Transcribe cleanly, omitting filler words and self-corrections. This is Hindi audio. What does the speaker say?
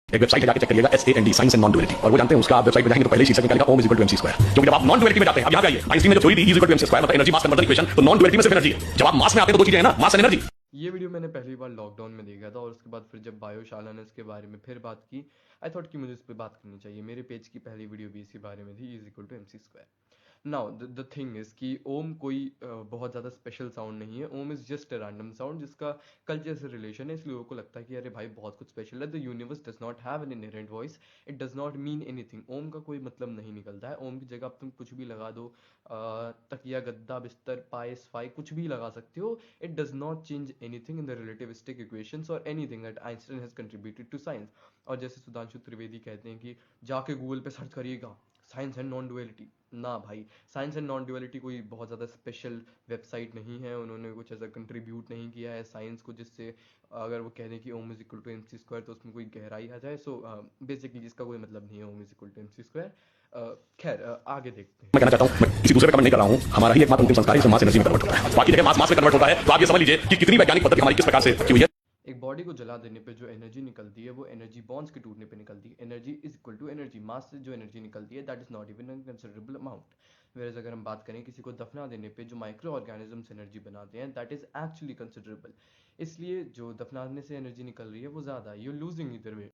एक वेबसाइट है, जाके चेक करिएगा, SAND, science and non duality. और वो जानते हैं उसका, आप वेबसाइट पे जाएंगे तो पहले शीर्षक निकालेगा Om is equal to MC square. क्योंकि जब आप नॉन डुअलिटी में जाते हैं, अब यहाँ पे आइए, आइंस्टीन ने जो थ्योरी दी, E is equal to MC square, मतलब एनर्जी मास कन्वर्जन इक्वेशन, तो नॉन डुअलिटी में सिर्फ एनर्जी है। जब आप मास में आते हैं तो दो चीजें हैं ना, मास एंड एनर्जी। ये वीडियो मैंने पहली बार लॉकडाउन में देखा था और उसके बाद फिर जब बायोशाला ने इसके बारे में फिर बात की, आई थॉट कि मुझे इस पर बात करनी चाहिए। मेरे पेज की पहली वीडियो भी इसी बारे में थी, is equal to MC square. Now the thing is कि ओम कोई बहुत ज़्यादा स्पेशल साउंड नहीं है। Om is just a random sound जिसका कल्चर से रिलेशन है, इसलिए लोगों को लगता है कि अरे भाई बहुत कुछ स्पेशल है। The universe does not have an inherent voice, it does not mean anything. Om का कोई मतलब नहीं निकलता है। ओम की जगह आप तुम कुछ भी लगा दो, तकिया, गद्दा, बिस्तर, पाए, सफाई, कुछ भी लगा सकते हो। It does not change anything in the relativistic equations और anything that Einstein has contributed to science. और जैसे सुधांशु त्रिवेदी कहते हैं कि जाके गूगल पे सर्च करिएगा साइंस एंड नॉन डुअलिटी। ना भाई, साइंस एंड नॉन डुअलिटी कोई बहुत ज़्यादा स्पेशल वेबसाइट नहीं है। उन्होंने कुछ ऐसा कंट्रीब्यूट नहीं किया है साइंस को जिससे अगर वो कह दें कि Om is equal to MC square तो उसमें कोई गहराई आ जाए। सो बेसिकली जिसका कोई मतलब नहीं है Om is equal to MC square. खैर, आगे देखते हैं। मैं कहना चाहता हूं, मैं किसी दूसरे पे कमेंट नहीं कर रहा हूं, हमारा ही एकमात्र अंतिम संस्कार है जिसमें मास एनर्जी में कन्वर्ट होता है। बाकी जगह मास मास में कन्वर्ट होता है, तो आप ये समझ लीजिए कि कितनी वैज्ञानिक पद्धति हमारी किस प्रकार से की हुई है। एक बॉडी को जला देने पे जो एनर्जी निकलती है वो एनर्जी बॉन्ड्स के टूटने पे निकलती है। Energy is equal to energy. Mass से जो एनर्जी निकलती है that is not even a considerable amount. Whereas अगर हम बात करें किसी को दफना देने पे जो माइक्रो ऑर्गेनिजम्स एनर्जी बनाते हैं दैट इज एक्चुअली कंसिडरेबल। इसलिए जो दफनाने से एनर्जी निकल रही है वो ज़्यादा है। यू लूजिंग इधर वे।